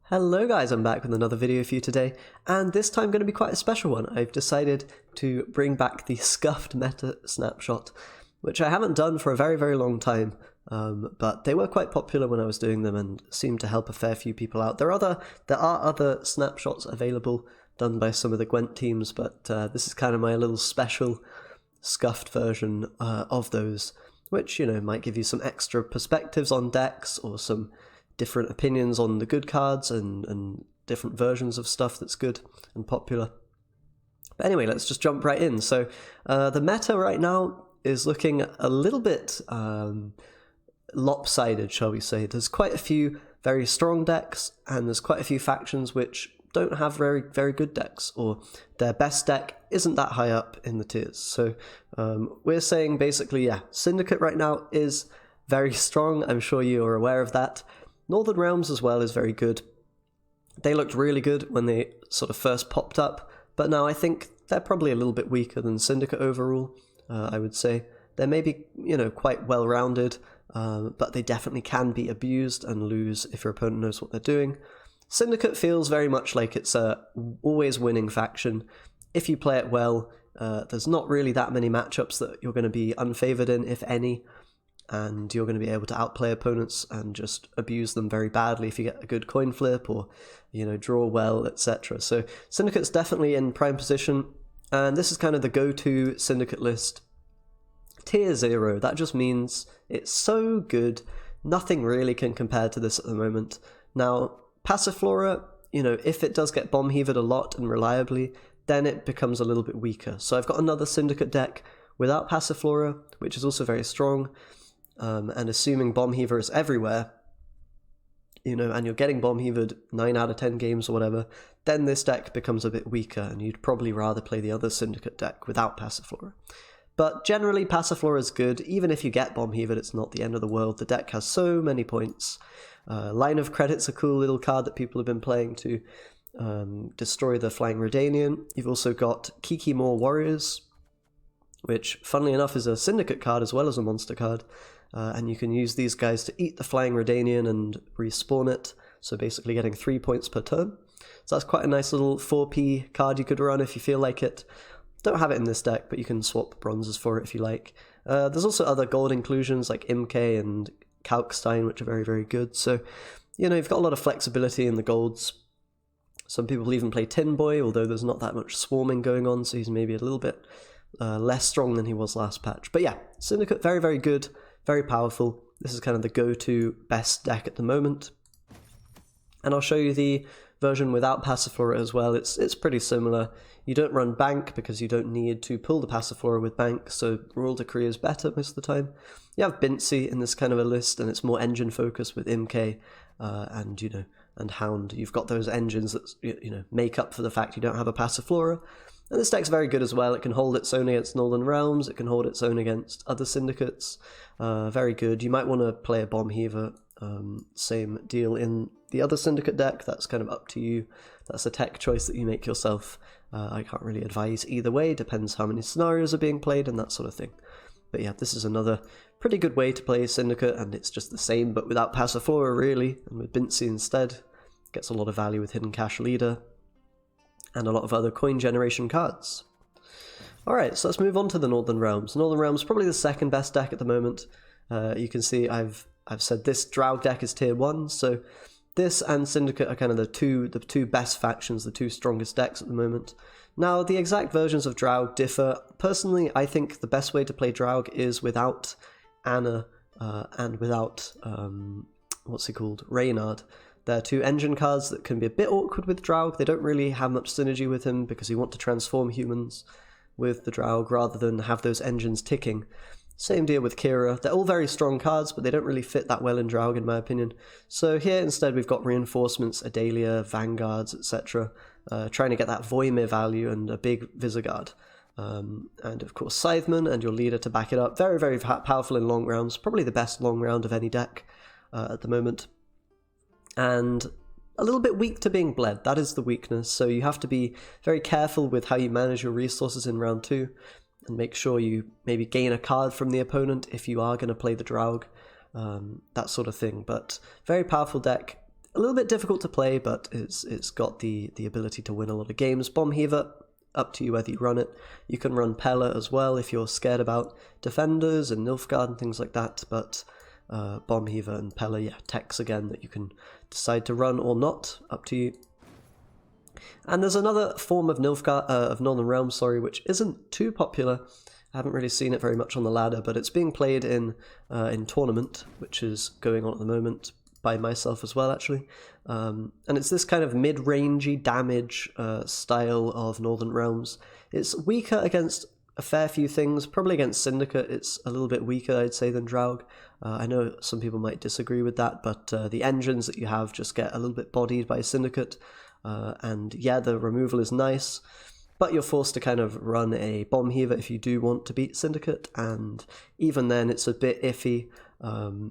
Hello guys, I'm back with another video for you today, and this time going to be quite a special one. I've decided to bring back the Scuffed meta snapshot, which I haven't done for a very long time, but they were quite popular when I was doing them and seemed to help a fair few people out. There are other snapshots available done by some of the Gwent teams, but this is kind of my little special Scuffed version of those, which, you know, might give you some extra perspectives on decks or some different opinions on the good cards and different versions of stuff that's good and popular. But anyway, let's just jump right in. So the meta right now is looking a little bit lopsided, shall we say. There's quite a few very strong decks, and there's quite a few factions which don't have very good decks, or their best deck isn't that high up in the tiers. So we're saying basically, yeah, Syndicate right now is very strong. I'm sure you are aware of that. Northern Realms as well is very good. They looked really good when they sort of first popped up, but now I think they're probably a little bit weaker than Syndicate overall, I would say. They're maybe, you know, quite well-rounded, but they definitely can be abused and lose if your opponent knows what they're doing. Syndicate feels very much like it's a always winning faction. If you play it well, there's not really that many matchups that you're going to be unfavored in, if any, and you're going to be able to outplay opponents and just abuse them very badly if you get a good coin flip or, you know, draw well, etc. So Syndicate's definitely in prime position, and this is kind of the go-to Syndicate list. Tier 0, that just means it's so good, nothing really can compare to this at the moment. Now, Passiflora, you know, if it does get bomb-heavered a lot and reliably, then it becomes a little bit weaker. So I've got another Syndicate deck without Passiflora, which is also very strong. And assuming bomb heaver is everywhere, you know, and you're getting bomb heavered 9 out of 10 games or whatever, then this deck becomes a bit weaker, and you'd probably rather play the other Syndicate deck without Passiflora. But generally, Passiflora is good. Even if you get bomb heavered, it's not the end of the world. The deck has so many points. Line of Credit's a cool little card that people have been playing to destroy the Flying Redanian. You've also got Kikimor Warriors, which, funnily enough, is a Syndicate card as well as a monster card. And you can use these guys to eat the Flying Redanian and respawn it, so basically getting 3 points per turn. So that's quite a nice little 4p card you could run if you feel like it. Don't have it in this deck, but you can swap bronzes for it if you like. There's also other gold inclusions like Imke and Kalkstein, which are very good. So, you know, you've got a lot of flexibility in the golds. Some people even play Tin Boy, although there's not that much swarming going on, so he's maybe a little bit less strong than he was last patch. But yeah, Syndicate, very good. Very powerful. This is kind of the go-to best deck at the moment. And I'll show you the version without Passiflora as well. It's pretty similar. You don't run Bank because you don't need to pull the Passiflora with Bank, so Royal Decree is better most of the time. You have Bintsy in this kind of a list, and it's more engine focused with Imke and, you know, and Hound. You've got those engines that, you know, make up for the fact you don't have a Passiflora. And this deck's very good as well. It can hold its own against Northern Realms, it can hold its own against other Syndicates. Very good. You might want to play a Bomb Heaver, same deal in the other Syndicate deck. That's kind of up to you. That's a tech choice that you make yourself. I can't really advise either way, depends how many scenarios are being played and that sort of thing. But yeah, this is another pretty good way to play Syndicate, and it's just the same, but without Passiflora really, and with Bintsy instead. Gets a lot of value with Hidden Cash Leader, and a lot of other coin generation cards. Alright, so let's move on to the Northern Realms. Northern Realms probably the second best deck at the moment. You can see I've said this Draug deck is tier 1, so this and Syndicate are kind of the two best factions, the two strongest decks at the moment. Now, the exact versions of Draug differ. Personally, I think the best way to play Draug is without Anna and without, what's he called, Reynard. They're two engine cards that can be a bit awkward with Draug. They don't really have much synergy with him because you want to transform humans with the Draug rather than have those engines ticking. Same deal with Kira. They're all very strong cards, but they don't really fit that well in Draug in my opinion. So here instead we've got reinforcements, Adalia, Vanguards, etc. Trying to get that Voimir value and a big Visigoth. And of course Scytheman and your leader to back it up. Very powerful in long rounds. Probably the best long round of any deck at the moment. And a little bit weak to being bled, that is the weakness, so you have to be very careful with how you manage your resources in round 2, and make sure you maybe gain a card from the opponent if you are going to play the Draug, that sort of thing. But very powerful deck, a little bit difficult to play, but it's got the ability to win a lot of games. Bomb Heaver, up to you whether you run it. You can run Pella as well if you're scared about defenders and Nilfgaard and things like that, but Bomb Heaver and Pella, yeah, techs again that you can decide to run or not, up to you. And there's another form of Nilfgaard, of Northern Realms, sorry, which isn't too popular. I haven't really seen it very much on the ladder, but it's being played in tournament, which is going on at the moment by myself as well, actually. And it's this kind of mid-rangey damage style of Northern Realms. It's weaker against a fair few things. Probably against Syndicate, it's a little bit weaker, I'd say, than Draug. I know some people might disagree with that, but the engines that you have just get a little bit bodied by Syndicate. And yeah, the removal is nice, but you're forced to kind of run a Bomb Heaver if you do want to beat Syndicate, and even then it's a bit iffy.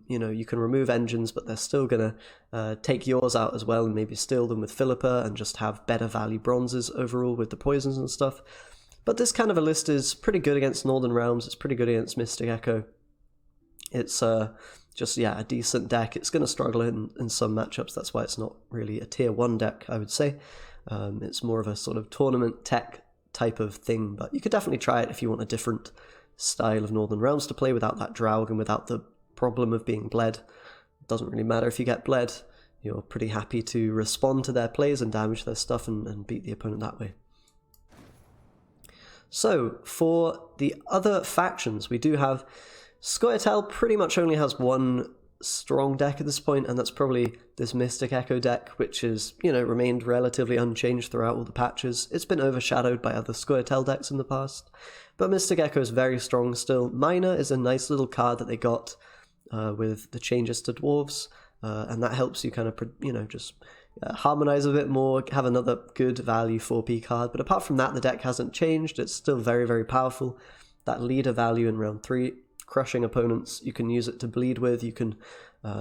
You know, you can remove engines, but they're still going to take yours out as well and maybe steal them with Philippa and just have better value bronzes overall with the poisons and stuff. But this kind of a list is pretty good against Northern Realms. It's pretty good against Mystic Echo. It's just, yeah, a decent deck. It's going to struggle in some matchups. That's why it's not really a tier 1 deck, I would say. It's more of a sort of tournament tech type of thing, but you could definitely try it if you want a different style of Northern Realms to play without that Draug and without the problem of being bled. It doesn't really matter if you get bled. You're pretty happy to respond to their plays and damage their stuff and beat the opponent that way. So, for the other factions, we do have Scoia'tael pretty much only has one strong deck at this point, and that's probably this Mystic Echo deck, which is, you know, remained relatively unchanged throughout all the patches. It's been overshadowed by other Scoia'tael decks in the past, but Mystic Echo is very strong still. Minor is a nice little card that they got with the changes to Dwarves, and that helps you kind of, you know, just harmonize a bit more, have another good value 4P card. But apart from that, the deck hasn't changed. It's still very, very powerful. That leader value in round 3, crushing opponents, you can use it to bleed with, you can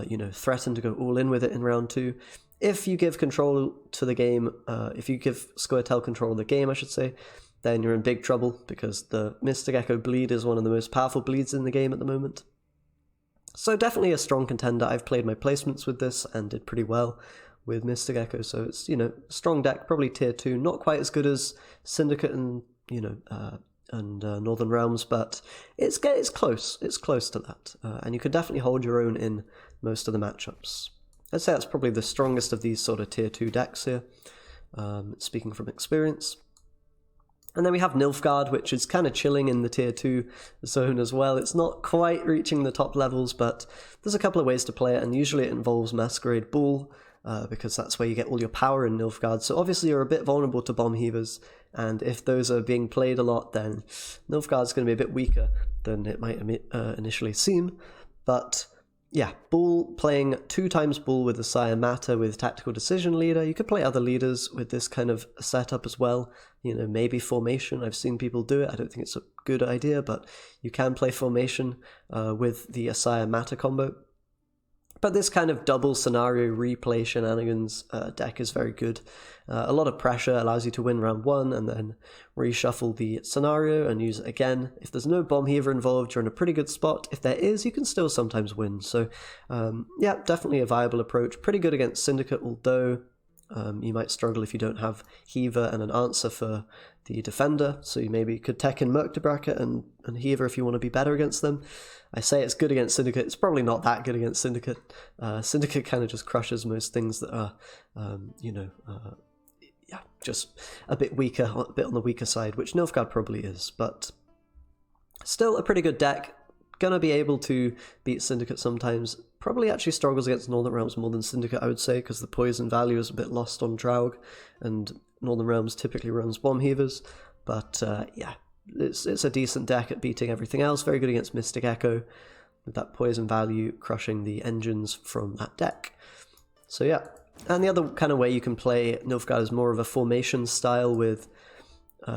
you know, threaten to go all in with it in round 2. If you give control to the game, if you give Scoia'tael control of the game, I should say, then you're in big trouble, because the Mystic Echo bleed is one of the most powerful bleeds in the game at the moment. So definitely a strong contender. I've played my placements with this and did pretty well with Mystic Echo, so it's, you know, strong deck, probably tier 2, not quite as good as Syndicate and, you know, Northern Realms, but it's close. It's close to that, and you can definitely hold your own in most of the matchups. I'd say that's probably the strongest of these sort of tier 2 decks here, speaking from experience. And then we have Nilfgaard, which is kind of chilling in the tier 2 zone as well. It's not quite reaching the top levels, but there's a couple of ways to play it, and usually it involves Masquerade Bull, because that's where you get all your power in Nilfgaard. So obviously you're a bit vulnerable to Bomb Heavers, and if those are being played a lot, then Nilfgaard's going to be a bit weaker than it might initially seem. But yeah, Bull, playing 2 times Bull with the Scuia'tael with Tactical Decision Leader. You could play other leaders with this kind of setup as well. You know, maybe Formation. I've seen people do it. I don't think it's a good idea, but you can play Formation with the Scuia'tael combo. But this kind of double scenario replay shenanigans deck is very good. A lot of pressure, allows you to win round 1 and then reshuffle the scenario and use it again. If there's no Bomb Heaver involved, you're in a pretty good spot. If there is, you can still sometimes win. So yeah, definitely a viable approach. Pretty good against Syndicate, although you might struggle if you don't have Heaver and an answer for the defender. So you maybe could tech in Merc de Bracket and Heaver if you want to be better against them. I say it's good against Syndicate. It's probably not that good against Syndicate. Syndicate kind of just crushes most things that are, you know, yeah, just a bit weaker, a bit on the weaker side, which Nilfgaard probably is. But still a pretty good deck. Gonna be able to beat Syndicate sometimes. Probably actually struggles against Northern Realms more than Syndicate, I would say, because the poison value is a bit lost on Draug, and Northern Realms typically runs Bomb Heavers. But yeah, it's a decent deck at beating everything else. Very good against Mystic Echo, with that poison value crushing the engines from that deck. So yeah, and the other kind of way you can play Nilfgaard is more of a formation style with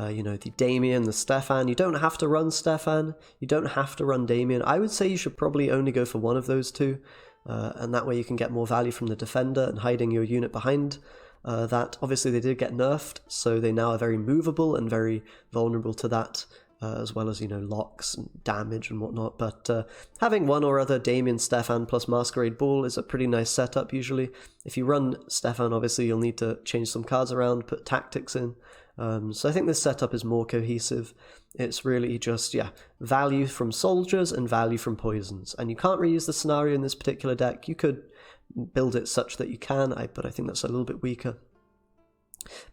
you know, the Damien, the Stefan. You don't have to run Stefan, you don't have to run Damien. I would say you should probably only go for one of those two, and that way you can get more value from the defender and hiding your unit behind that. Obviously they did get nerfed, so they now are very movable and very vulnerable to that as well as, locks and damage and whatnot. But having one or other Damien, Stefan plus Masquerade Ball is a pretty nice setup usually. If you run Stefan, obviously you'll need to change some cards around, put tactics in. So I think this setup is more cohesive. It's really just, value from soldiers and value from poisons. And you can't reuse the scenario in this particular deck. You could build it such that you can, but I think that's a little bit weaker.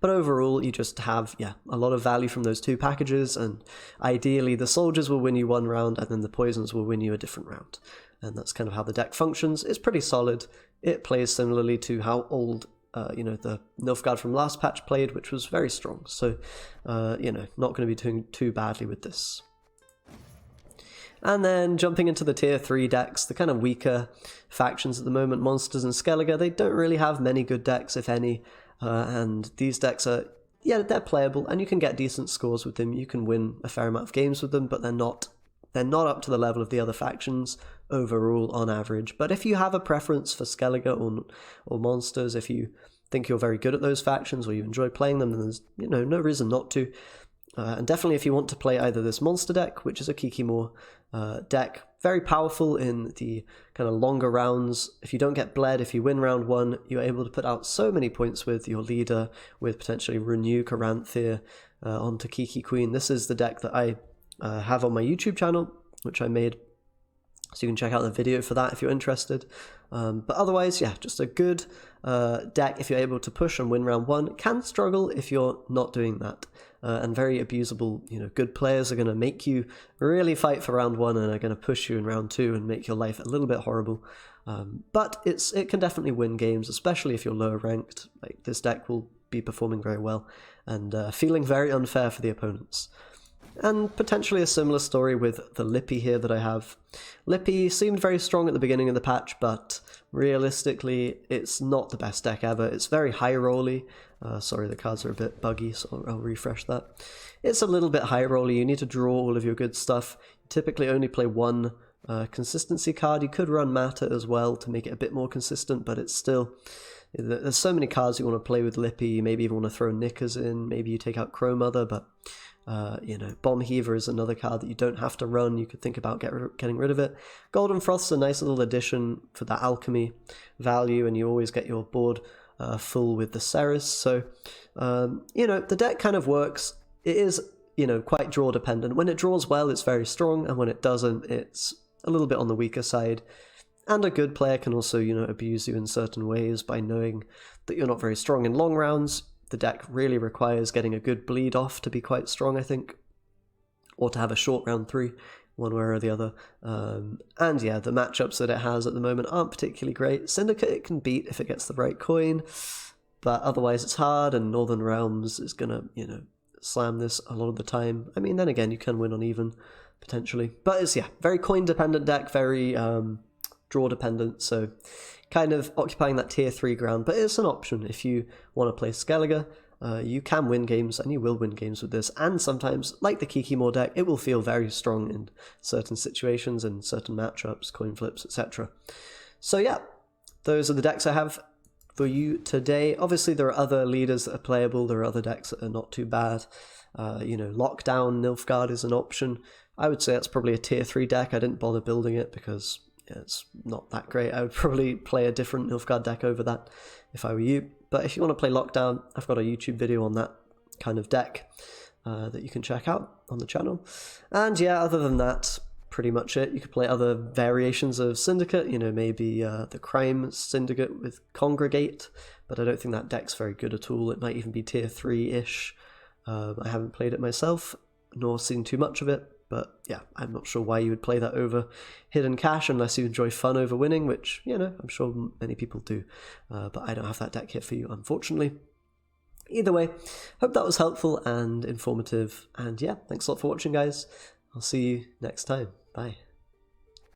But overall, you just have, a lot of value from those two packages, and ideally the soldiers will win you one round, and then the poisons will win you a different round. And that's kind of how the deck functions. It's pretty solid. It plays similarly to how old, the Nilfgaard from last patch played, which was very strong. So, not going to be doing too badly with this. And then jumping into the tier 3 decks, the kind of weaker factions at the moment, Monsters and Skellige, they don't really have many good decks, if any. And these decks are, they're playable, and you can get decent scores with them. You can win a fair amount of games with them, but they're not up to the level of the other factions overall on average. But if you have a preference for Skellige or Monsters, if you think you're very good at those factions or you enjoy playing them, then there's no reason not to. And definitely if you want to play either this monster deck, which is a Kikimor deck, very powerful in the kind of longer rounds. If you don't get bled, if you win round 1, you're able to put out so many points with your leader, with potentially Renew Caranthir onto Kiki Queen. This is the deck that I have on my YouTube channel, which I made, so you can check out the video for that if you're interested. But otherwise, just a good deck if you're able to push and win round 1. Can struggle if you're not doing that. And very abusable, good players are going to make you really fight for round 1 and are going to push you in round 2 and make your life a little bit horrible. But it can definitely win games, especially if you're lower ranked. Like, this deck will be performing very well and feeling very unfair for the opponents. And potentially a similar story with the Lippy here that I have. Lippy seemed very strong at the beginning of the patch, but realistically, it's not the best deck ever. It's very high rolly. Sorry, the cards are a bit buggy, so I'll refresh that. It's a little bit high rolly. You need to draw all of your good stuff. You typically only play one consistency card. You could run Matter as well to make it a bit more consistent, but it's still... There's so many cards you want to play with Lippy. You maybe even want to throw Knickers in. Maybe you take out Crow Mother, but... Bomb Heaver is another card that you don't have to run. You could think about getting rid of it. Golden Froth's a nice little addition for that alchemy value, and you always get your board full with the Ceres. So, the deck kind of works. It is, quite draw dependent. When it draws well, it's very strong, and when it doesn't, it's a little bit on the weaker side. And a good player can also, abuse you in certain ways by knowing that you're not very strong in long rounds. The deck really requires getting a good bleed off to be quite strong, I think, or to have a short round 3, one way or the other. The matchups that it has at the moment aren't particularly great. Syndicate it can beat if it gets the right coin, but otherwise it's hard, and Northern Realms is gonna, slam this a lot of the time. I mean, then again, you can win on even, potentially. But it's, very coin-dependent deck, very draw-dependent, so... kind of occupying that tier 3 ground, but it's an option. If you want to play Skellige, you can win games, and you will win games with this, and sometimes, like the Kikimor deck, it will feel very strong in certain situations and certain matchups, coin flips, etc. So those are the decks I have for you today. Obviously, there are other leaders that are playable, there are other decks that are not too bad. Lockdown, Nilfgaard is an option. I would say that's probably a tier 3 deck. I didn't bother building it because... it's not that great. I would probably play a different Nilfgaard deck over that if I were you. But if you want to play Lockdown, I've got a YouTube video on that kind of deck that you can check out on the channel. And other than that, pretty much it. You could play other variations of Syndicate, maybe the Crime Syndicate with Congregate, but I don't think that deck's very good at all. It might even be tier 3-ish. I haven't played it myself, nor seen too much of it. But I'm not sure why you would play that over Hidden Cache unless you enjoy fun over winning, which, I'm sure many people do. But I don't have that deck here for you, unfortunately. Either way, hope that was helpful and informative. And thanks a lot for watching, guys. I'll see you next time. Bye.